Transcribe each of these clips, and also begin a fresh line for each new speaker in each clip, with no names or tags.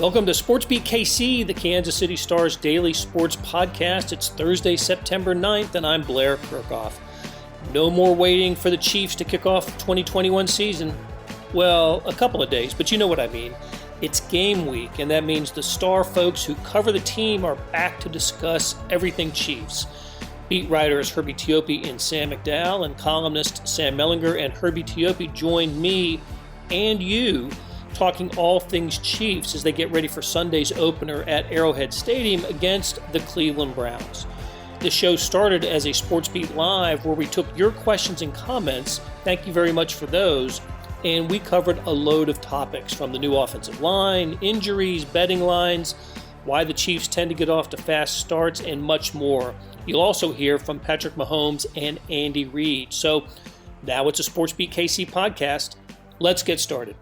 Welcome to SportsBeat KC, the Kansas City Star's daily sports podcast. It's Thursday, September 9th, and I'm Blair Kerkhoff. No more waiting for the Chiefs to kick off the 2021 season. Well, a couple of days, but you know what I mean. It's game week, and that means the Star folks who cover the team are back to discuss everything Chiefs. Beat writers Herbie Teope and Sam McDowell and columnists Sam Mellinger and Herbie Teope join me and you talking all things Chiefs as they get ready for Sunday's opener at Arrowhead Stadium against the Cleveland Browns. The show started as a SportsBeat Live where we took your questions and comments. Thank you very much for those. And we covered a load of topics from the new offensive line, injuries, betting lines, why the Chiefs tend to get off to fast starts, and much more. You'll also hear from Patrick Mahomes and Andy Reid. So now it's a SportsBeat KC podcast. Let's get started.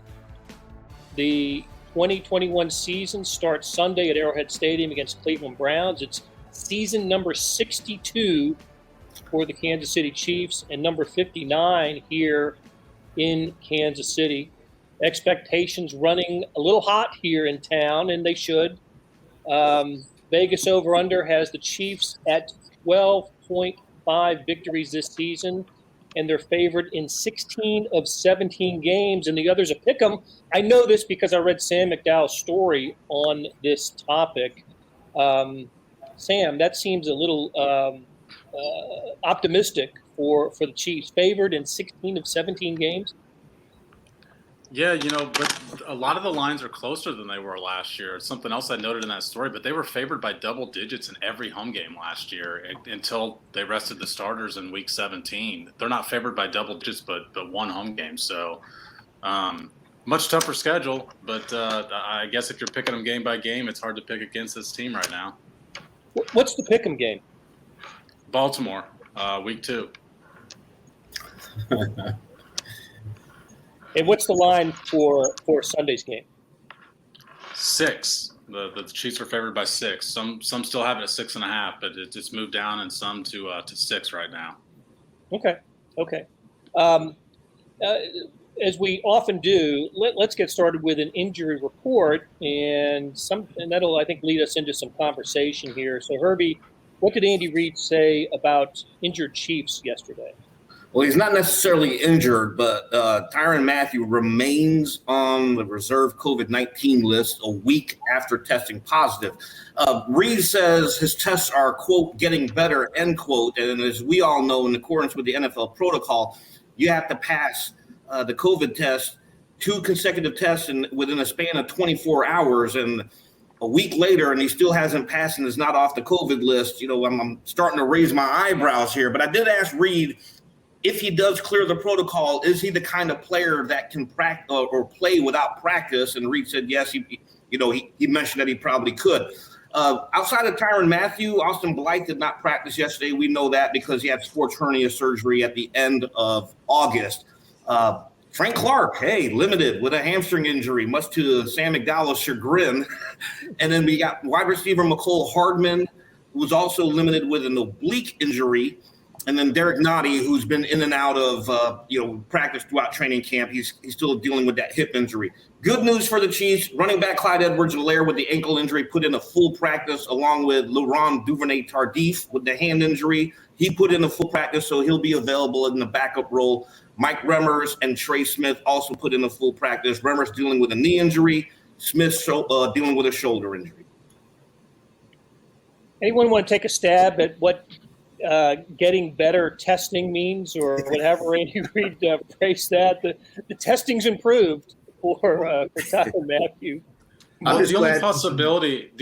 The 2021 season starts Sunday at Arrowhead Stadium against Cleveland Browns. It's season number 62 for the Kansas City Chiefs and number 59 here in Kansas City. Expectations running a little hot here in town, and they should. Vegas over-under has the Chiefs at 12.5 victories this season, and they're favored in 16 of 17 games, and the others are pick 'em. I know this because I read Sam McDowell's story on this topic. Sam, that seems a little optimistic for the Chiefs. Favored in 16 of 17 games?
Yeah, but a lot of the lines are closer than they were last year. It's something else I noted in that story, but they were favored by double digits in every home game last year until they rested the starters in week 17. They're not favored by double digits, but one home game. So much tougher schedule, but I guess if you're picking them game by game, it's hard to pick against this team right now.
What's the pick 'em game?
Baltimore, week 2.
And what's the line for Sunday's game?
6. The Chiefs are favored by 6. Some still have it at 6.5, but it's moved down, and some to 6 right now.
Okay. As we often do, let's get started with an injury report, and that'll, I think, lead us into some conversation here. So, Herbie, what did Andy Reid say about injured Chiefs yesterday?
Well, he's not necessarily injured, but Tyrann Mathieu remains on the reserve COVID-19 list a week after testing positive. Reid says his tests are, quote, getting better, end quote. And as we all know, in accordance with the NFL protocol, you have to pass the COVID test, 2 consecutive tests within a span of 24 hours. And a week later, and he still hasn't passed and is not off the COVID list. I'm starting to raise my eyebrows here. But I did ask Reid, if he does clear the protocol, is he the kind of player that can practice or play without practice? And Reid said yes. He mentioned that he probably could. Outside of Tyrann Mathieu, Austin Blythe did not practice yesterday. We know that because he had sports hernia surgery at the end of August. Frank Clark, limited with a hamstring injury, much to Sam McDowell's chagrin. And then we got wide receiver Mecole Hardman, who was also limited with an oblique injury. And then Derek Nottie, who's been in and out of practice throughout training camp. He's still dealing with that hip injury. Good news for the Chiefs. Running back Clyde Edwards-Helaire with the ankle injury put in a full practice, along with Laurent Duvernay-Tardif with the hand injury. He put in a full practice, so he'll be available in the backup role. Mike Remmers and Trey Smith also put in a full practice. Remmers dealing with a knee injury. Smith dealing with a shoulder injury.
Anyone want to take a stab at what getting better testing means, or whatever Andy Reid phrased that? The testing's improved for Tyrann Mathieu.
Well, the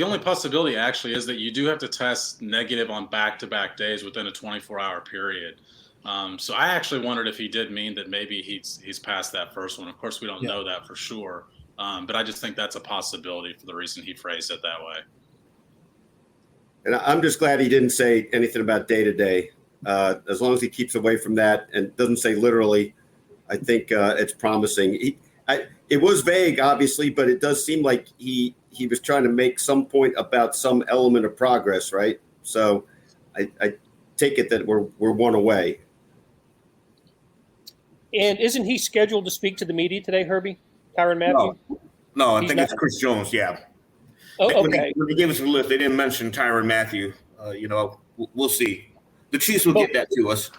only possibility actually is that you do have to test negative on back-to-back days within a 24-hour period. So I actually wondered if he did mean that maybe he's past that first one. Of course, we don't know that for sure, but I just think that's a possibility for the reason he phrased it that way.
And I'm just glad he didn't say anything about day-to-day. As long as he keeps away from that and doesn't say literally, I think it's promising. It was vague, obviously, but it does seem like he was trying to make some point about some element of progress, right? So I take it that we're one away.
And isn't he scheduled to speak to the media today, Herbie? Tyrann Mathieu?
No, I think it's Chris Jones, yeah.
Oh,
When
okay.
they gave us the list, they didn't mention Tyrann Mathieu. We'll see. The Chiefs will get that to us.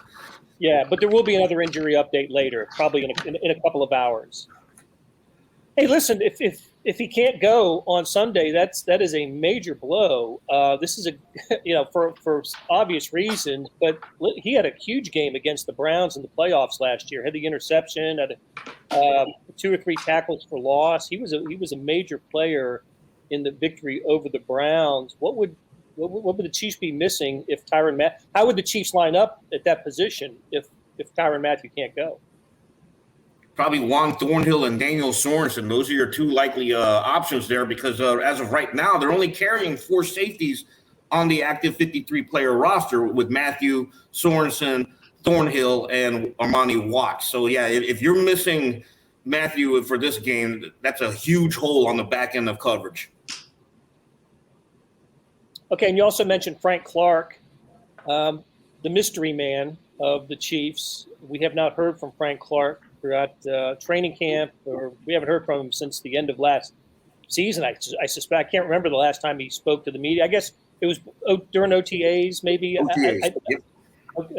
Yeah, but there will be another injury update later, probably in a couple of hours. Hey, listen, if he can't go on Sunday, that is a major blow. This is for obvious reasons, but he had a huge game against the Browns in the playoffs last year. Had the interception, had 2 or 3 tackles for loss. He was a major player in the victory over the Browns. What would the Chiefs be missing if Tyrann Mathieu? How would the Chiefs line up at that position if Tyrann Mathieu can't go?
Probably Juan Thornhill and Daniel Sorensen. Those are your 2 likely options there because as of right now, they're only carrying 4 safeties on the active 53-player roster with Mathieu, Sorensen, Thornhill, and Armani Watts. So, yeah, if you're missing Mathieu for this game, that's a huge hole on the back end of coverage.
Okay, and you also mentioned Frank Clark, the mystery man of the Chiefs. We have not heard from Frank Clark throughout training camp, or we haven't heard from him since the end of last season. I suspect. I can't remember the last time he spoke to the media. I guess it was during OTAs, maybe.
OTAs. Yep.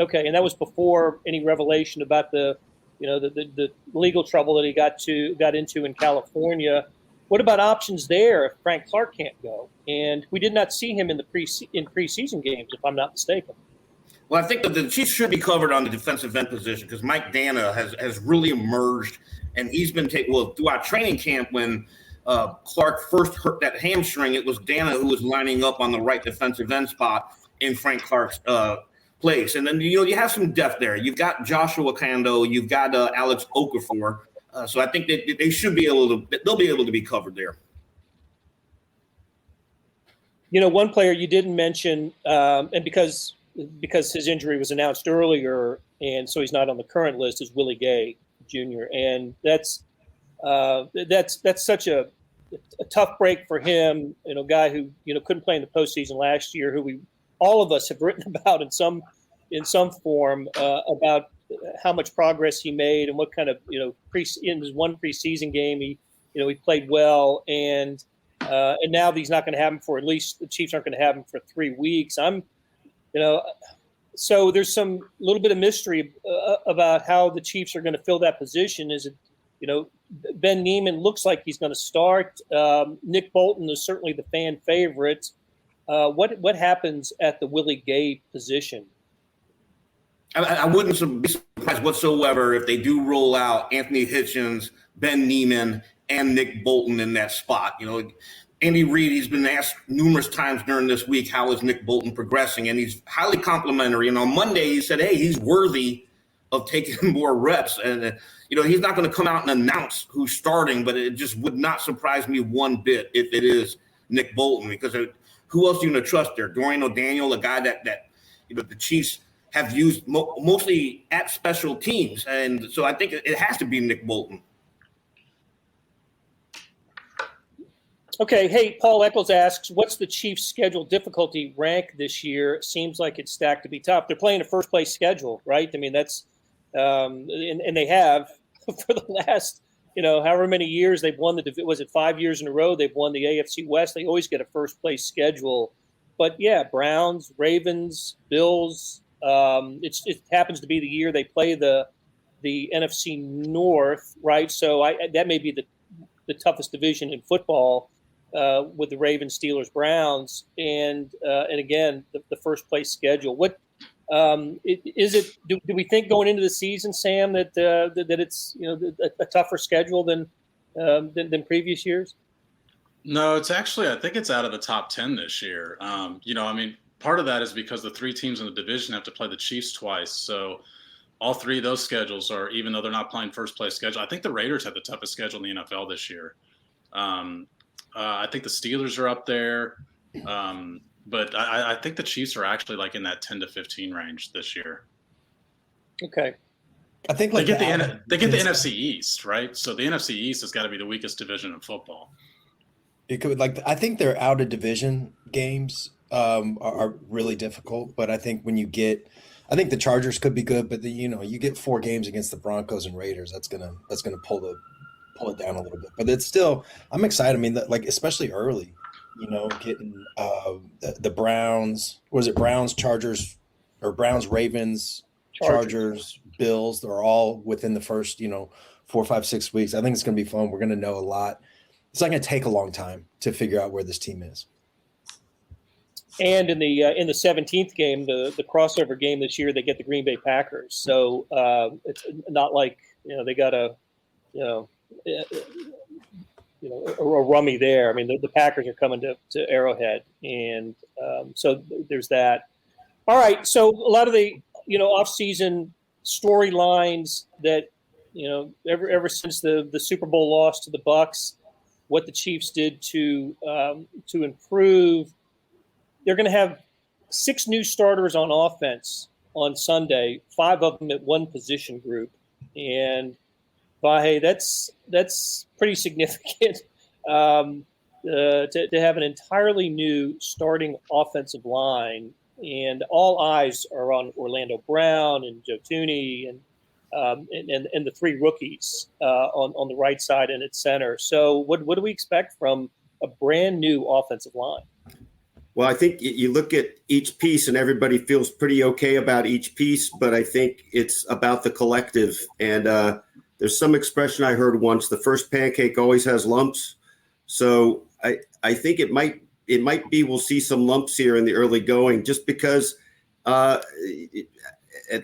Okay, and that was before any revelation about the legal trouble that he got into in California. What about options there if Frank Clark can't go? And we did not see him in preseason games, if I'm not mistaken.
Well, I think that the Chiefs should be covered on the defensive end position because Mike Dana has really emerged, and he's been throughout training camp when Clark first hurt that hamstring. It was Dana who was lining up on the right defensive end spot in Frank Clark's place. And then you have some depth there. You've got Joshua Kando, you've got Alex Okafor. So I think that they should be they'll be able to be covered there.
One player you didn't mention, and because his injury was announced earlier, and so he's not on the current list, is Willie Gay Jr. And that's such a tough break for him. Guy who couldn't play in the postseason last year, who all of us have written about in some form about how much progress he made and what kind of in his one preseason game he played well, and now he's not going to have him for at least the Chiefs aren't going to have him for 3 weeks. So there's some little bit of mystery about how the Chiefs are going to fill that position. Is it, Ben Neiman looks like he's going to start. Nick Bolton is certainly the fan favorite. What happens at the Willie Gay position?
I wouldn't be surprised whatsoever if they do roll out Anthony Hitchens, Ben Neiman, and Nick Bolton in that spot. Andy Reid, he's been asked numerous times during this week, how is Nick Bolton progressing? And he's highly complimentary. And on Monday, he said, hey, he's worthy of taking more reps. And, he's not going to come out and announce who's starting, but it just would not surprise me one bit if it is Nick Bolton, because who else are you going to trust there? Dorian O'Daniel, a guy that the Chiefs have used mostly at special teams. And so I think it has to be Nick Bolton.
Okay. Hey, Paul Eccles asks, what's the Chiefs' schedule difficulty rank this year? It seems like it's stacked to be tough. They're playing a first-place schedule, right? I mean, that's and they have for the last, however many years they've won was it 5 years in a row they've won the AFC West? They always get a first-place schedule. But, yeah, Browns, Ravens, Bills, it happens to be the year they play the NFC North, right? So that may be the toughest division in football. With the Ravens, Steelers, Browns, and again the first place schedule. What is it? Do we think going into the season, Sam, that it's a tougher schedule than previous years?
No, it's actually, I think it's out of the top 10 this year. Part of that is because the 3 teams in the division have to play the Chiefs twice. So all 3 of those schedules are, even though they're not playing first place schedule, I think the Raiders have the toughest schedule in the NFL this year. I think the Steelers are up there. But I think the Chiefs are actually like in that 10 to 15 range this year.
Okay.
I think they get the NFC East, right? So the NFC East has got to be the weakest division in football.
It could, I think their out of division games are really difficult, but I think I think the Chargers could be good, but you get 4 games against the Broncos and Raiders, that's gonna pull it down a little bit. But it's still, I'm excited. I mean, especially early, getting the Browns. Was it Browns, Chargers, or Browns, Ravens, Chargers, Bills? They're all within the first 4, 5, 6 weeks. I think it's going to be fun. We're going to know a lot. It's not going to take a long time to figure out where this team is.
And in the 17th game, the crossover game this year, they get the Green Bay Packers. So it's not like they got a rummy there. I mean, the Packers are coming to Arrowhead, and so there's that. All right, so a lot of the off-season storylines that ever since the Super Bowl loss to the Bucs, what the Chiefs did to improve. They're going to have 6 new starters on offense on Sunday, 5 of them at one position group. And Vahe, that's pretty significant to have an entirely new starting offensive line. And all eyes are on Orlando Brown and Joe Thuney and the 3 rookies on the right side and at center. So what do we expect from a brand new offensive line?
Well, I think you look at each piece and everybody feels pretty okay about each piece, but I think it's about the collective. And there's some expression I heard once: the first pancake always has lumps. So I think it might be we'll see some lumps here in the early going, just because at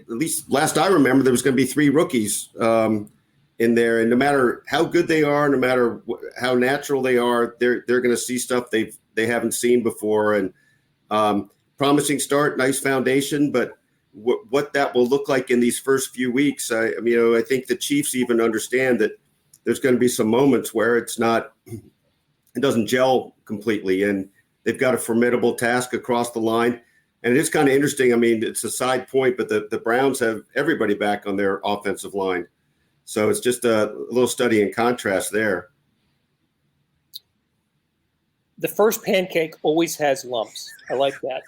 least last I remember there was going to be 3 rookies in there, and no matter how good they are, no matter how natural they are, they're going to see stuff they haven't seen before. And promising start, nice foundation, but what that will look like in these first few weeks, I think the Chiefs even understand that there's going to be some moments where it doesn't gel completely, and they've got a formidable task across the line. And it is kind of interesting. I mean, it's a side point, but the Browns have everybody back on their offensive line. So it's just a little study in contrast there.
The first pancake always has lumps. I like that.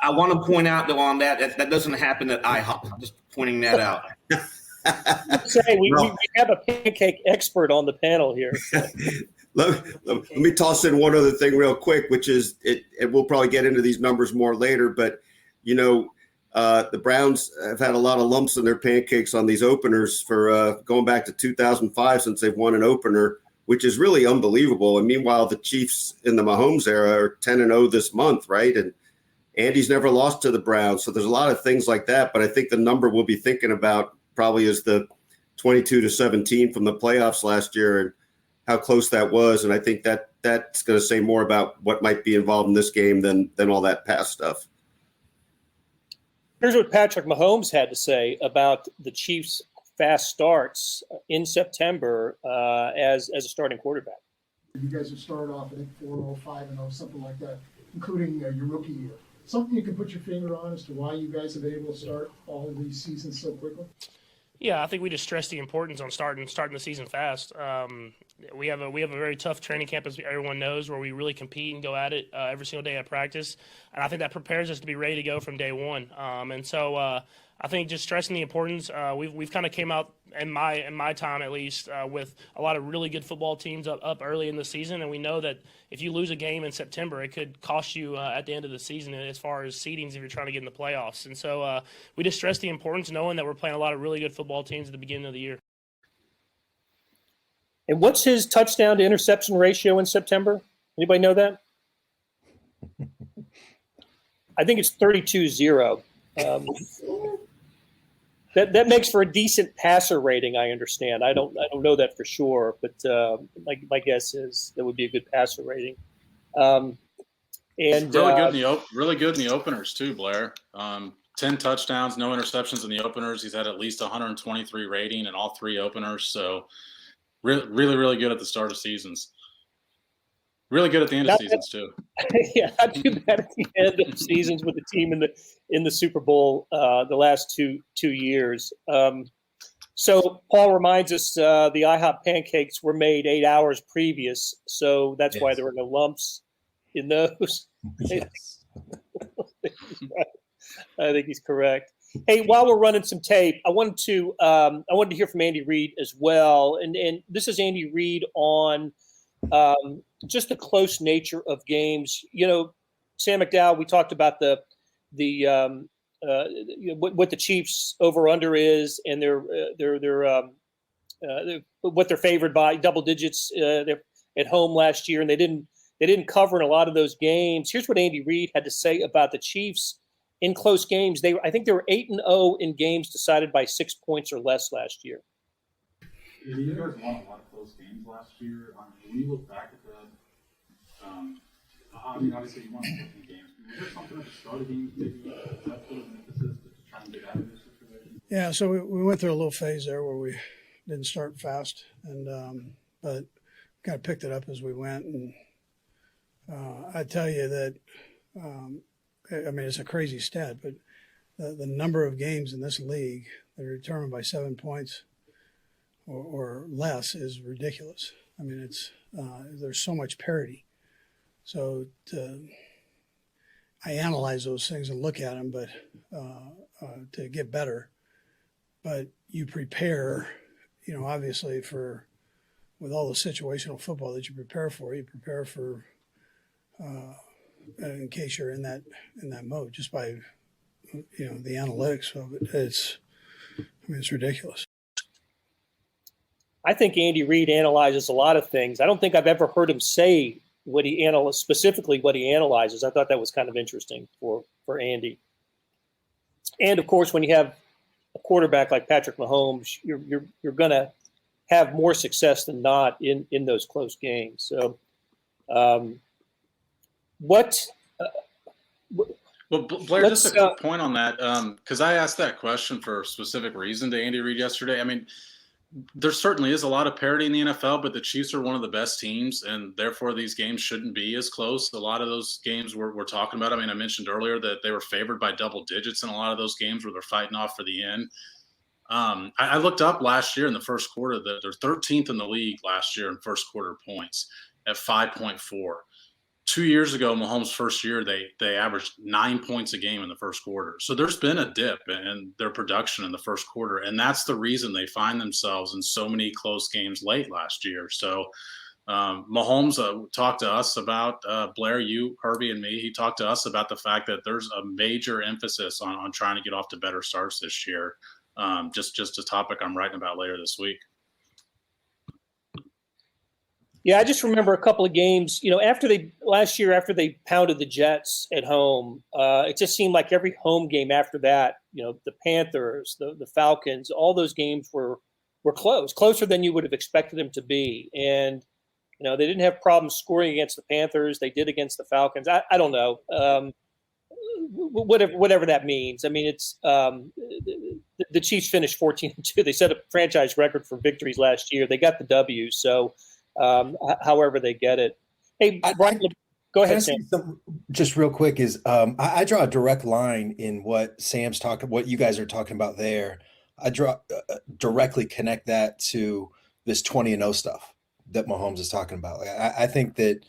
I want to point out, though, on that doesn't happen at IHOP. I'm just pointing that out.
We have a pancake expert on the panel here.
Let me toss in one other thing real quick, which is it we'll probably get into these numbers more later, but the Browns have had a lot of lumps in their pancakes on these openers for going back to 2005 since they've won an opener, which is really unbelievable. And meanwhile, the Chiefs in the Mahomes era are 10-0 this month, right? And Andy's never lost to the Browns. So there's a lot of things like that. But I think the number we'll be thinking about probably is the 22-17 from the playoffs last year and how close that was. And I think that's going to say more about what might be involved in this game than all that past stuff.
Here's what Patrick Mahomes had to say about the Chiefs' fast starts in September as a starting quarterback.
You guys have started off, I think, 4-0, 5-0, something like that, including your rookie year. Something you can put your finger on as to why you guys have been able to start all of these seasons so quickly?
Yeah, I think we just stress the importance on starting the season fast. We have a very tough training camp, as everyone knows, where we really compete and go at it every single day at practice, and I think that prepares us to be ready to go from day one. And so I think just stressing the importance. We've kind of came out in my time at least with a lot of really good football teams up early in the season, and we know that if you lose a game in September, it could cost you at the end of the season as far as seedings if you're trying to get in the playoffs. And so we just stress the importance, knowing that we're playing a lot of really good football teams at the beginning of the year.
And what's his touchdown to interception ratio in September? Anybody know that? I think it's 32-0. That makes for a decent passer rating, I understand. I don't know that for sure, but my guess is that would be a good passer rating. And
really good in the openers too, Blair. 10 touchdowns, no interceptions in the openers. He's had at least 123 rating in all 3 openers. So really good at the start of seasons. Really good at the end of seasons too.
Yeah, not too bad at the end of seasons with the team in the Super Bowl the last two years. So Paul reminds us the IHOP pancakes were made 8 hours previous, so that's why there were no lumps in those.
Yes.
I think he's correct. Hey, while we're running some tape, I wanted to hear from Andy Reid as well, and this is Andy Reid on just the close nature of games. Sam McDowell, we talked about the what the Chiefs over under is, and what they're favored by double digits at home last year, and they didn't cover in a lot of those games. Here's what Andy Reid had to say about the Chiefs in close games. I think they were 8-0 in games decided by 6 points or less last year.
Yeah, you guys won a lot of close games last year. When you look back at that, obviously you won 14 games. Was there something at the start of games maybe that put an emphasis to try and get out of this situation?
Yeah, so we went through a little phase there where we didn't start fast, and but kind of picked it up as we went. And I tell you that, it's a crazy stat, but the number of games in this league that are determined by 7 points or less is ridiculous. It's there's so much parity. So I analyze those things and look at them, but to get better. But you prepare, obviously with all the situational football that you prepare for in case you're in that mode, just by the analytics of it. It's ridiculous.
I think Andy Reid analyzes a lot of things. I don't think I've ever heard him say specifically what he analyzes. I thought that was kind of interesting for Andy. And of course, when you have a quarterback like Patrick Mahomes, you're going to have more success than not in those close games. So, Well,
Blair, just a quick point on that, because I asked that question for a specific reason to Andy Reid yesterday. There certainly is a lot of parity in the NFL, but the Chiefs are one of the best teams, and therefore these games shouldn't be as close. A lot of those games we're talking about, I mentioned earlier that they were favored by double digits in a lot of those games where they're fighting off for the end. I looked up last year in the first quarter that they're 13th in the league last year in first quarter points at 5.4. 2 years ago, Mahomes' first year, they averaged 9 points a game in the first quarter. So there's been a dip in their production in the first quarter, and that's the reason they find themselves in so many close games late last year. So Mahomes talked to us about, Blair, you, Herbie, and me, he talked to us about the fact that there's a major emphasis on trying to get off to better starts this year. Just a topic I'm writing about later this week.
Yeah, I just remember a couple of games, after they pounded the Jets at home, it just seemed like every home game after that, the Panthers, the Falcons, all those games were closer than you would have expected them to be. And, they didn't have problems scoring against the Panthers. They did against the Falcons. I don't know, whatever that means. It's the Chiefs finished 14-2. They set a franchise record for victories last year. They got the W. So, however they get it. Hey, Brian, go ahead, Sam.
Just real quick is I draw a direct line in what Sam's talking, what you guys are talking about there. I directly connect that to this 20-0 stuff that Mahomes is talking about. I think that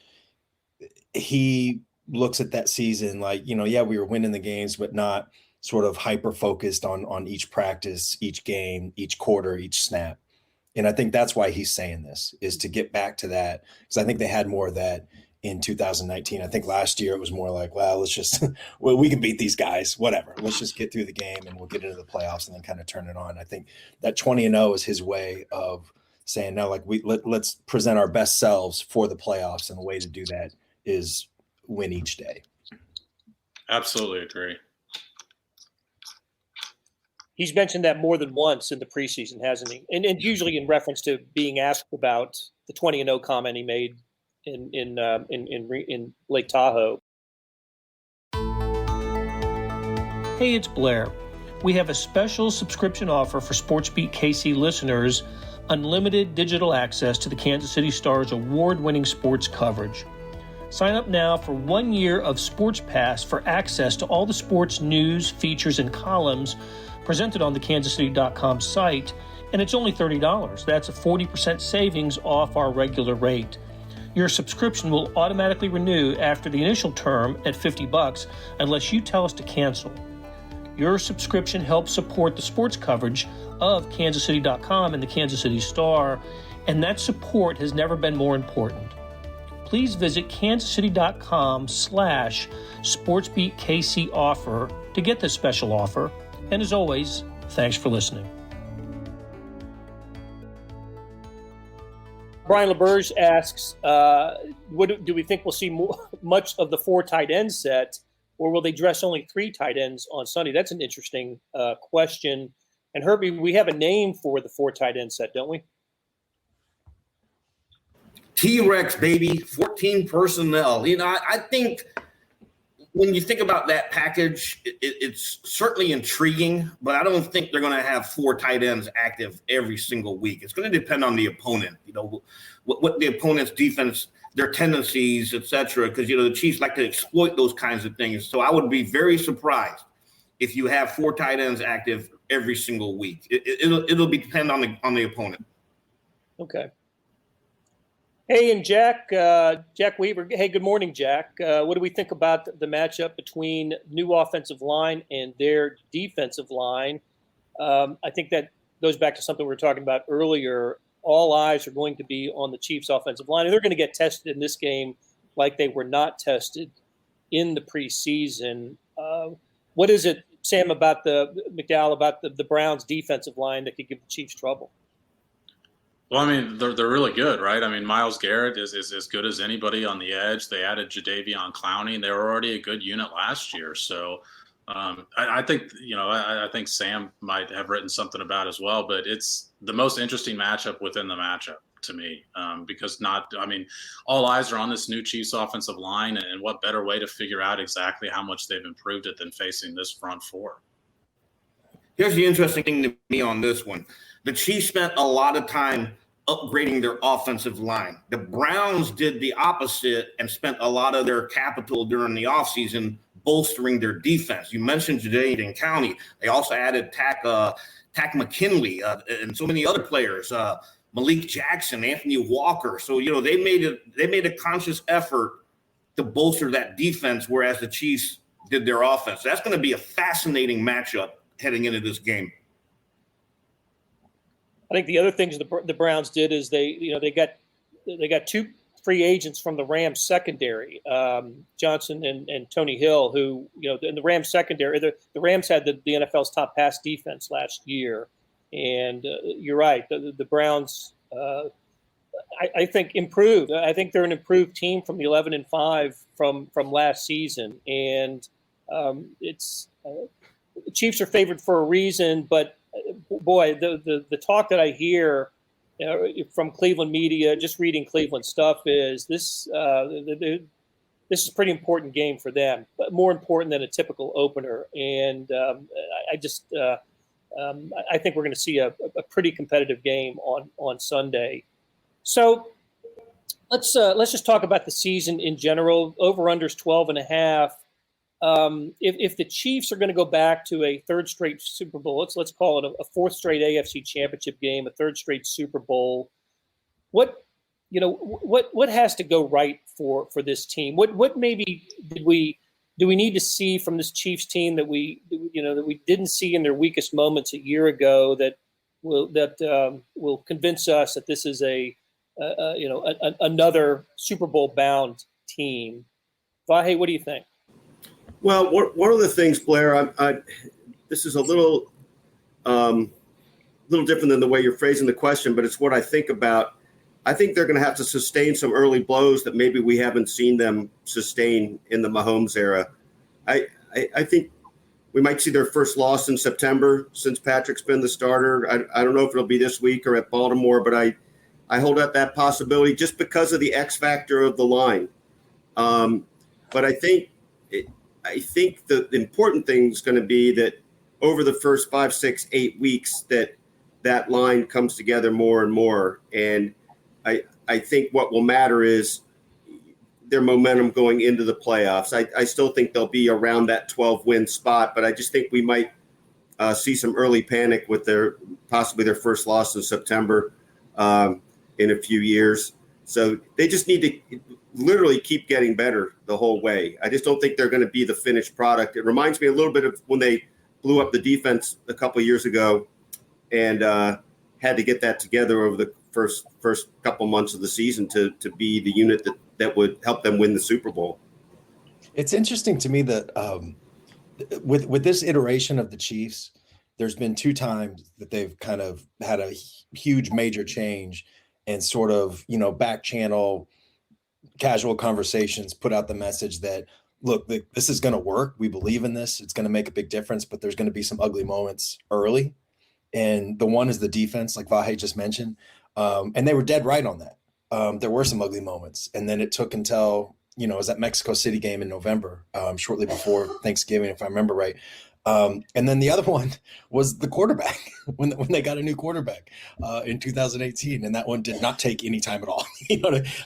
he looks at that season like, we were winning the games, but not sort of hyper-focused on each practice, each game, each quarter, each snap. And I think that's why he's saying this, is to get back to that, because I think they had more of that in 2019. I think last year it was more like, well, let's just, we can beat these guys, whatever. Let's just get through the game and we'll get into the playoffs and then kind of turn it on. I think that 20-0 is his way of saying, no, like let's present our best selves for the playoffs. And the way to do that is win each day.
Absolutely agree.
He's mentioned that more than once in the preseason, hasn't he? And usually in reference to being asked about the 20-0 comment he made in Lake Tahoe. Hey, it's Blair. We have a special subscription offer for SportsBeat KC listeners: unlimited digital access to the Kansas City Stars award-winning sports coverage. Sign up now for 1 year of Sports Pass for access to all the sports news, features, and columns presented on the kansascity.com site, and it's only $30. That's a 40% savings off our regular rate. Your subscription will automatically renew after the initial term at $50 unless you tell us to cancel. Your subscription helps support the sports coverage of kansascity.com and the Kansas City Star, and that support has never been more important. please visit kansascity.com/SportsBeatKC offer to get this special offer. And as always, thanks for listening. Brian LeBurge asks, what do we think we'll see much of the 4 tight end set, or will they dress only 3 tight ends on Sunday? That's an interesting question. And Herbie, we have a name for the 4 tight end set, don't we?
T-Rex, baby, 14 personnel. I think when you think about that package, it's certainly intriguing, but I don't think they're going to have 4 tight ends active every single week. It's going to depend on the opponent, what the opponent's defense, their tendencies, et cetera, because, the Chiefs like to exploit those kinds of things. So I would be very surprised if you have 4 tight ends active every single week. It'll depend on the opponent.
Okay. Hey, and Jack Weaver. Hey, good morning, Jack. What do we think about the matchup between new offensive line and their defensive line? I think that goes back to something we were talking about earlier. All eyes are going to be on the Chiefs' offensive line, and they're going to get tested in this game like they were not tested in the preseason. What is it, Sam, about McDowell, about the Browns' defensive line that could give the Chiefs trouble?
Well, they're really good, right? Myles Garrett is as good as anybody on the edge. They added Jadeveon Clowney, and they were already a good unit last year. So I think, I think Sam might have written something about as well, but it's the most interesting matchup within the matchup to me, because all eyes are on this new Chiefs offensive line, and what better way to figure out exactly how much they've improved it than facing this front 4.
Here's the interesting thing to me on this one. The Chiefs spent a lot of time upgrading their offensive line. The Browns did the opposite and spent a lot of their capital during the offseason bolstering their defense. You mentioned Jadeveon Clowney. They also added Tack McKinley and so many other players, Malik Jackson, Anthony Walker. So, they made a conscious effort to bolster that defense, whereas the Chiefs did their offense. That's going to be a fascinating matchup heading into this game.
I think the other things the Browns did is they got 2 free agents from the Rams secondary, Johnson and Tony Hill, who, in the Rams secondary, the Rams had the NFL's top pass defense last year. And you're right, the Browns, I think, improved. I think they're an improved team from the 11-5 from last season. And the Chiefs are favored for a reason, but boy, the talk that I hear from Cleveland media, just reading Cleveland stuff, is this is a pretty important game for them, but more important than a typical opener. And I think we're going to see a pretty competitive game on Sunday. So let's just talk about the season in general. Over/unders 12.5. If the Chiefs are going to go back to a 3rd straight Super Bowl, let's call it a 4th straight AFC Championship game, a 3rd straight Super Bowl, what has to go right for this team? What maybe do we need to see from this Chiefs team that we didn't see in their weakest moments a year ago that will convince us that this is another Super Bowl bound team? Vahe, what do you think?
Well, one of the things, Blair, this is a little different than the way you're phrasing the question, but it's what I think about. I think they're going to have to sustain some early blows that maybe we haven't seen them sustain in the Mahomes era. I think we might see their first loss in September since Patrick's been the starter. I don't know if it'll be this week or at Baltimore, but I hold out that possibility just because of the X factor of the line. But I think the important thing is going to be that over the first 5, 6, 8 weeks that line comes together more and more. And I think what will matter is their momentum going into the playoffs. I still think they'll be around that 12-win spot, but I just think we might see some early panic with possibly their first loss in September in a few years. So they just need to literally keep getting better the whole way. I just don't think they're going to be the finished product. It reminds me a little bit of when they blew up the defense a couple of years ago and had to get that together over the first couple months of the season to be the unit that would help them win the Super Bowl.
It's interesting to me that with this iteration of the Chiefs, there's been 2 times that they've kind of had a huge major change and sort of, back channel casual conversations, put out the message that, look, this is going to work. We believe in this. It's going to make a big difference, but there's going to be some ugly moments early. And the one is the defense, like Vahe just mentioned. And they were dead right on that. There were some ugly moments. And then it took until, it was that Mexico City game in November, shortly before Thanksgiving, if I remember right. And then the other one was the quarterback when they got a new quarterback in 2018. And that one did not take any time at all.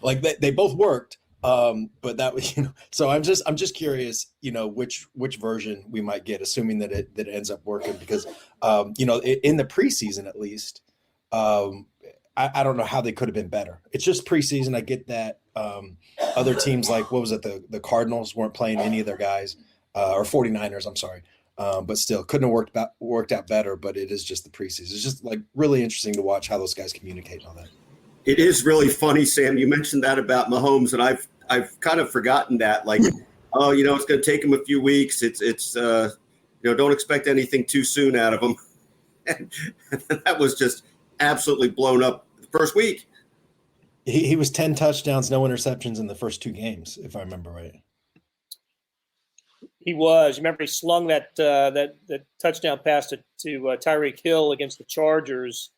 Like they both worked. But that was, so I'm just curious, which version we might get, assuming that it ends up working, because, in the preseason, at least, I don't know how they could have been better. It's just preseason. I get that. Other teams, like, what was it? The Cardinals weren't playing any of their guys, or 49ers, I'm sorry. But still couldn't have worked out better, but it is just the preseason. It's just like really interesting to watch how those guys communicate and all that.
It is really funny, Sam. You mentioned that about Mahomes, and I've kind of forgotten that. Like, it's going to take him a few weeks. It's don't expect anything too soon out of him. And that was just absolutely blown up the first week.
He was 10 touchdowns, no interceptions in the first 2 games, if I remember right.
He was. Remember, he slung that touchdown pass to Tyreek Hill against the Chargers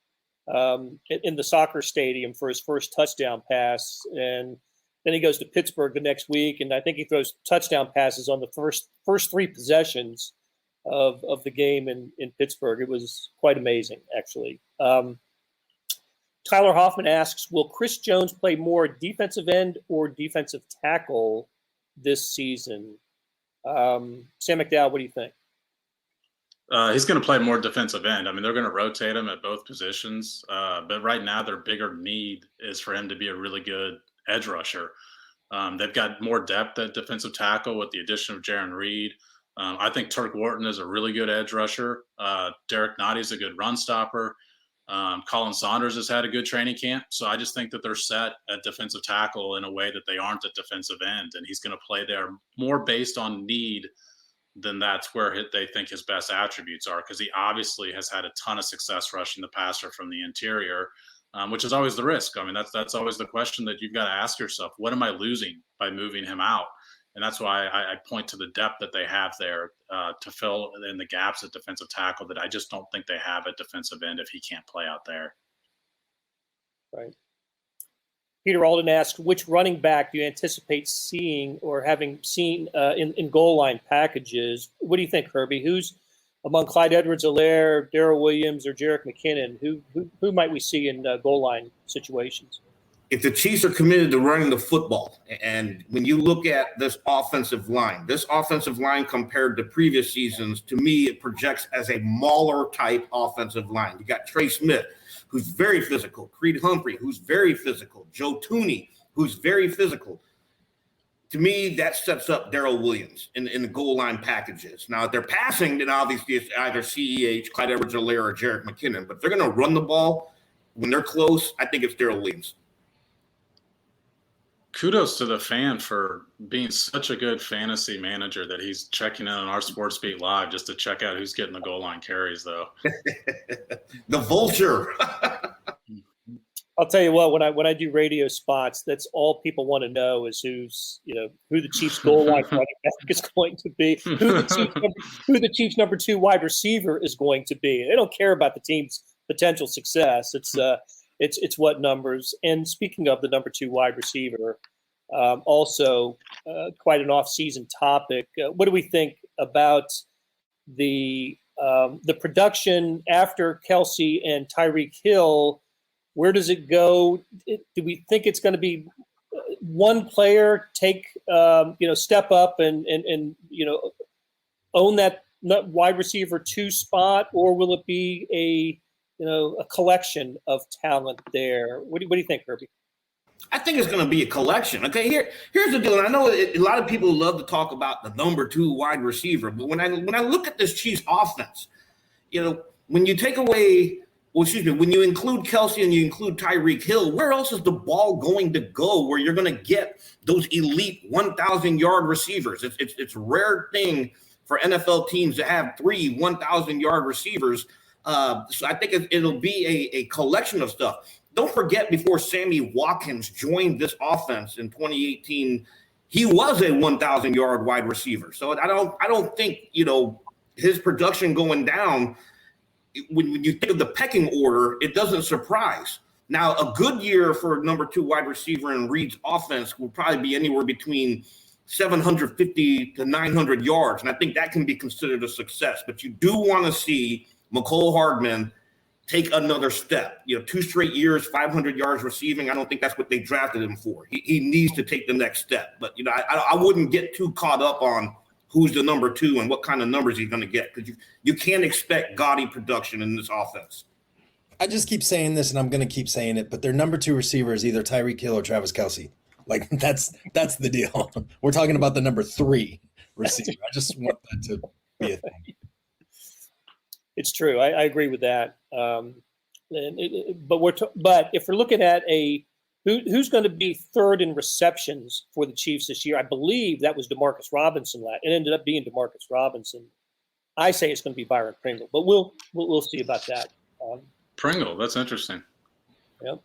in the soccer stadium for his first touchdown pass, and then he goes to Pittsburgh the next week, and I think he throws touchdown passes on the first 3 possessions of the game in Pittsburgh. It was quite amazing, actually. Tyler Hoffman asks, will Chris Jones play more defensive end or defensive tackle this season? Sam McDowell, what do you think?
He's going to play more defensive end. I mean, they're going to rotate him at both positions. But right now, their bigger need is for him to be a really good edge rusher. They've got more depth at defensive tackle with the addition of Jaron Reed. I think Turk Wharton is a really good edge rusher. Derek Nottie is a good run stopper. Colin Saunders has had a good training camp. So I just think that they're set at defensive tackle in a way that they aren't at defensive end. And he's going to play there more based on need than that's where they think his best attributes are, because he obviously has had a ton of success rushing the passer from the interior, which is always the risk. I mean, that's always the question that you've got to ask yourself. What am I losing by moving him out? And that's why I point to the depth that they have there to fill in the gaps at defensive tackle that I just don't think they have at defensive end if he can't play out there.
Right. Peter Alden asked, which running back do you anticipate seeing or having seen in goal line packages? What do you think, Herbie? Who's among Clyde Edwards-Helaire, Darrell Williams, or Jerick McKinnon? Who might we see in goal line situations?
If the Chiefs are committed to running the football, and when you look at this offensive line compared to previous seasons, to me, it projects as a Mauler-type offensive line. You got Trey Smith, who's very physical, Creed Humphrey, who's very physical, Joe Tooney, who's very physical. To me, that sets up Darrell Williams in the goal line packages. Now, if they're passing, then obviously it's either CEH, Clyde Edwards-Helaire, or Jerick McKinnon. But if they're going to run the ball when they're close, I think it's Darrell Williams.
Kudos to the fan for being such a good fantasy manager that he's checking in on our SportsBeat Live just to check out who's getting the goal line carries, though.
The vulture.
I'll tell you what, when I do radio spots, that's all people want to know is who the Chiefs goal line running back is going to be, who the Chiefs number 2 wide receiver is going to be. They don't care about the team's potential success. It's what numbers. And speaking of the number 2 wide receiver, also quite an off-season topic. What do we think about the production after Kelce and Tyreek Hill? Where does it go? Do we think it's going to be one player take step up and own that wide receiver 2 spot, or will it be a collection of talent there? What do you think, Herbie?
I think it's going to be a collection. Okay, here's the deal. And I know a lot of people love to talk about the number 2 wide receiver, but when I look at this Chiefs offense, when you take away well, excuse me, when you include Kelsey and you include Tyreek Hill, where else is the ball going to go where you're going to get those elite 1,000-yard receivers? It's a rare thing for NFL teams to have 3 1,000-yard receivers. So I think it'll be a collection of stuff. Don't forget, before Sammy Watkins joined this offense in 2018, he was a 1,000-yard wide receiver. So I don't think, his production going down, when you think of the pecking order, it doesn't surprise. Now, a good year for number 2 wide receiver in Reed's offense will probably be anywhere between 750 to 900 yards, and I think that can be considered a success. But you do want to see McCole Hardman take another step. 2 straight years, 500 yards receiving. I don't think that's what they drafted him for. He needs to take the next step. But I wouldn't get too caught up on who's the number 2 and what kind of numbers he's going to get, because you can't expect gaudy production in this offense.
I just keep saying this, and I'm going to keep saying it, but their number 2 receiver is either Tyreek Hill or Travis Kelce. Like, that's the deal. We're talking about the number 3 receiver. I just want that to be a thing.
It's true. I agree with that. But if we're looking at who's going to be 3rd in receptions for the Chiefs this year, I believe that was Demarcus Robinson. It ended up being Demarcus Robinson. I say it's going to be Byron Pringle, but we'll see about that.
Pringle, that's interesting.
Yep.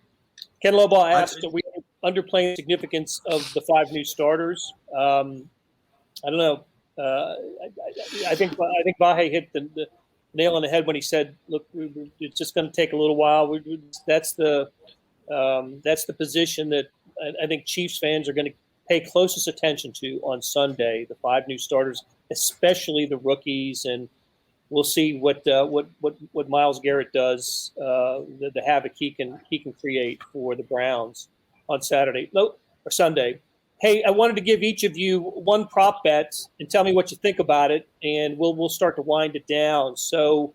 Ken Lobaugh asked, are we underplaying the significance of the 5 new starters? I don't know. I think Vahe hit the nail on the head when he said, "Look, it's just going to take a little while." That's the position that I think Chiefs fans are going to pay closest attention to on Sunday. The 5 new starters, especially the rookies, and we'll see what Myles Garrett does, the havoc he can create for the Browns on Sunday. Hey, I wanted to give each of you one prop bet and tell me what you think about it, and we'll start to wind it down. So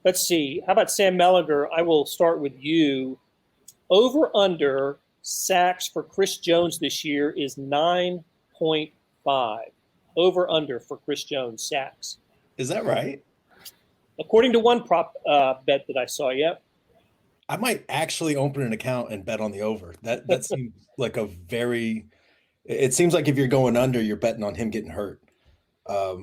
let's see. How about Sam Mellinger? I will start with you. Over under sacks for Chris Jones this year is 9.5. Over under for Chris Jones sacks.
Is that right?
According to one prop bet that I saw, yep.
I might actually open an account and bet on the over. That seems like it seems like if you're going under, you're betting on him getting hurt.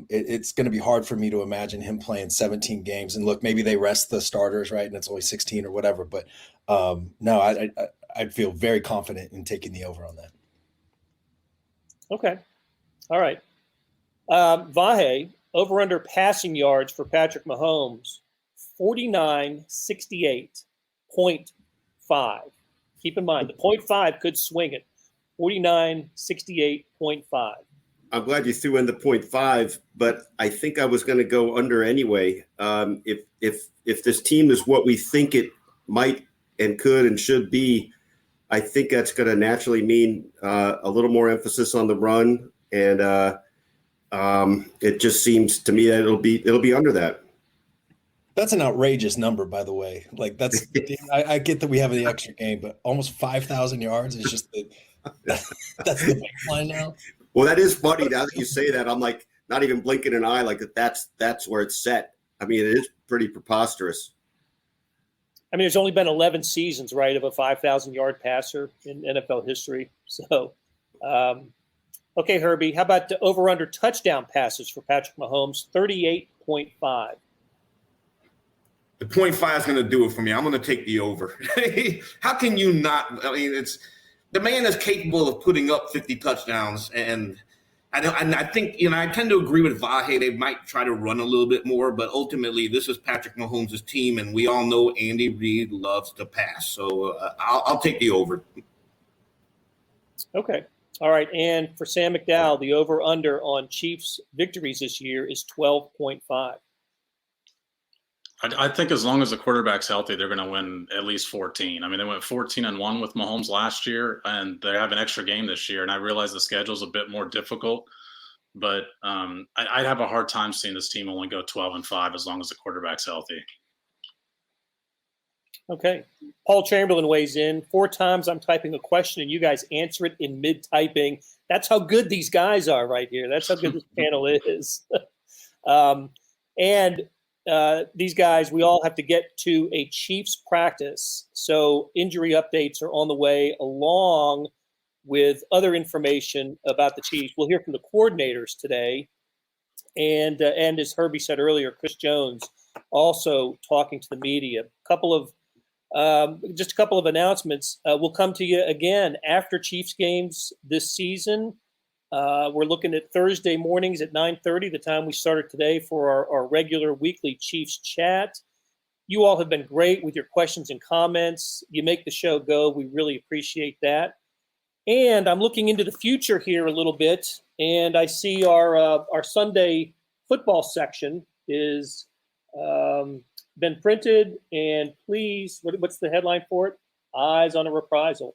It's going to be hard for me to imagine him playing 17 games. And look, maybe they rest the starters, right? And it's only 16 or whatever. But no, I'd feel very confident in taking the over on that.
Okay. All right. Vahe, over under passing yards for Patrick Mahomes, 49.68.5. Keep in mind, the 0.5 could swing it. 49.68.5.
I'm glad you threw in the 0.5, but I think I was going to go under anyway. If this team is what we think it might and could and should be, I think that's going to naturally mean a little more emphasis on the run, and it just seems to me that it'll be under that.
That's an outrageous number, by the way. Like that's, I get that we have the extra game, but almost 5,000 yards is just that's the baseline now.
Well, that is funny. Now that you say that, I'm like not even blinking an eye. Like that's where it's set. I mean, it is pretty preposterous.
I mean, there's only been 11 seasons, right, of a 5,000-yard passer in NFL history. So, okay, Herbie, how about the over/under touchdown passes for Patrick Mahomes? 38.5.
The 0.5 is going to do it for me. I'm going to take the over. How can you not? I mean, the man is capable of putting up 50 touchdowns, and I think I tend to agree with Vahe. They might try to run a little bit more, but ultimately this is Patrick Mahomes' team, and we all know Andy Reid loves to pass. So I'll take the over.
Okay. All right. And for Sam McDowell, the over/under on Chiefs victories this year is 12.5.
I think as long as the quarterback's healthy, they're going to win at least 14. I mean, they went 14-1 with Mahomes last year, and they have an extra game this year. And I realize the schedule's a bit more difficult, but I'd have a hard time seeing this team only go 12-5 as long as the quarterback's healthy.
Okay. Paul Chamberlain weighs in. 4 times I'm typing a question, and you guys answer it in mid-typing. That's how good these guys are right here. That's how good this panel is. And these guys, we all have to get to a Chiefs practice. So injury updates are on the way, along with other information about the Chiefs. We'll hear from the coordinators today. And as Herbie said earlier, Chris Jones also talking to the media. Just a couple of announcements. We'll come to you again after Chiefs games this season. We're looking at Thursday mornings at 9:30, the time we started today, for our regular weekly Chiefs chat. You all have been great with your questions and comments. You make the show go. We really appreciate that. And I'm looking into the future here a little bit, and I see our Sunday football section is been printed. And please, what's the headline for it? Eyes on a reprisal.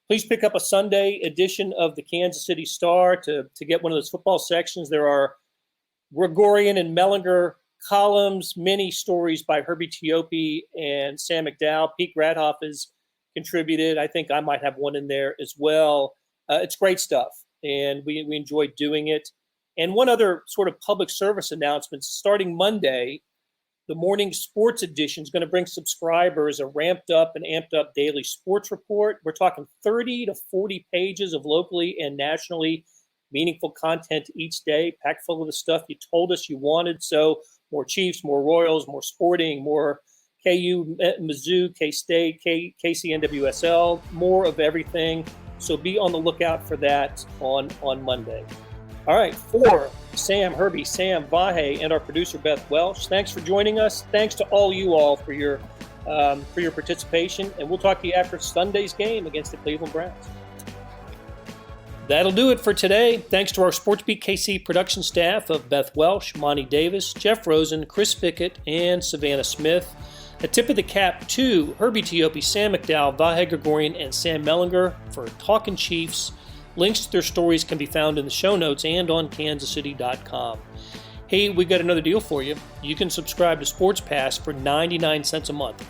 Please pick up a Sunday edition of the Kansas City Star to get one of those football sections. There are Gregorian and Mellinger columns, many stories by Herbie Teope and Sam McDowell. Pete Gradhoff has contributed. I think I might have one in there as well. It's great stuff, and we enjoy doing it. And one other sort of public service announcement: starting Monday, the morning sports edition is going to bring subscribers a ramped up and amped up daily sports report. We're talking 30 to 40 pages of locally and nationally meaningful content each day, packed full of the stuff you told us you wanted. So more Chiefs, more Royals, more sporting, more KU, Mizzou, K-State, KCNWSL, more of everything. So be on the lookout for that on Monday. All right, for Sam, Herbie, Sam, Vahe, and our producer, Beth Welsh, thanks for joining us. Thanks to all you all for your participation, and we'll talk to you after Sunday's game against the Cleveland Browns. That'll do it for today. Thanks to our SportsBeat KC production staff of Beth Welsh, Monty Davis, Jeff Rosen, Chris Fickett, and Savannah Smith. A tip of the cap to Herbie Teope, Sam McDowell, Vahe Gregorian, and Sam Mellinger for Talkin' Chiefs. Links to their stories can be found in the show notes and on kansascity.com. Hey, we got another deal for you. You can subscribe to Sports Pass for 99 cents a month.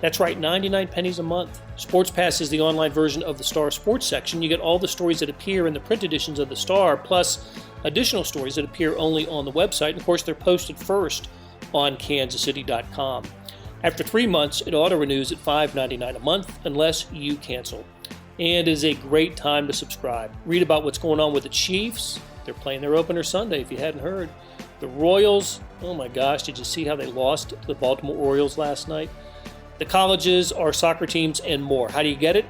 That's right, 99 pennies a month. Sports Pass is the online version of the Star Sports section. You get all the stories that appear in the print editions of the Star, plus additional stories that appear only on the website. And of course, they're posted first on kansascity.com. After 3 months, it auto-renews at $5.99 a month unless you cancel. And is a great time to subscribe. Read about what's going on with the Chiefs. They're playing their opener Sunday, if you hadn't heard. The Royals, oh my gosh, did you see how they lost to the Baltimore Orioles last night? The colleges, our soccer teams, and more. How do you get it?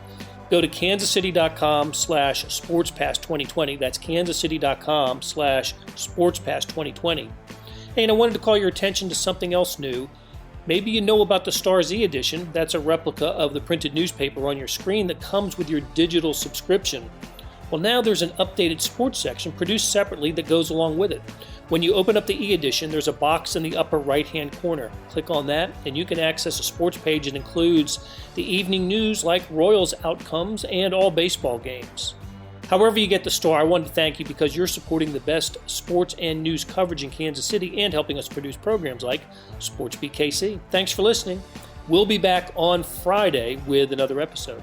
Go to kansascity.com/sportspass2020. That's kansascity.com/sportspass2020. Hey, and I wanted to call your attention to something else new. Maybe you know about the Star Z edition. That's a replica of the printed newspaper on your screen that comes with your digital subscription. Well, now there's an updated sports section produced separately that goes along with it. When you open up the e-edition, there's a box in the upper right-hand corner. Click on that, and you can access a sports page that includes the evening news like Royals outcomes and all baseball games. However you get the Star, I wanted to thank you because you're supporting the best sports and news coverage in Kansas City and helping us produce programs like SportsBeat KC. Thanks for listening. We'll be back on Friday with another episode.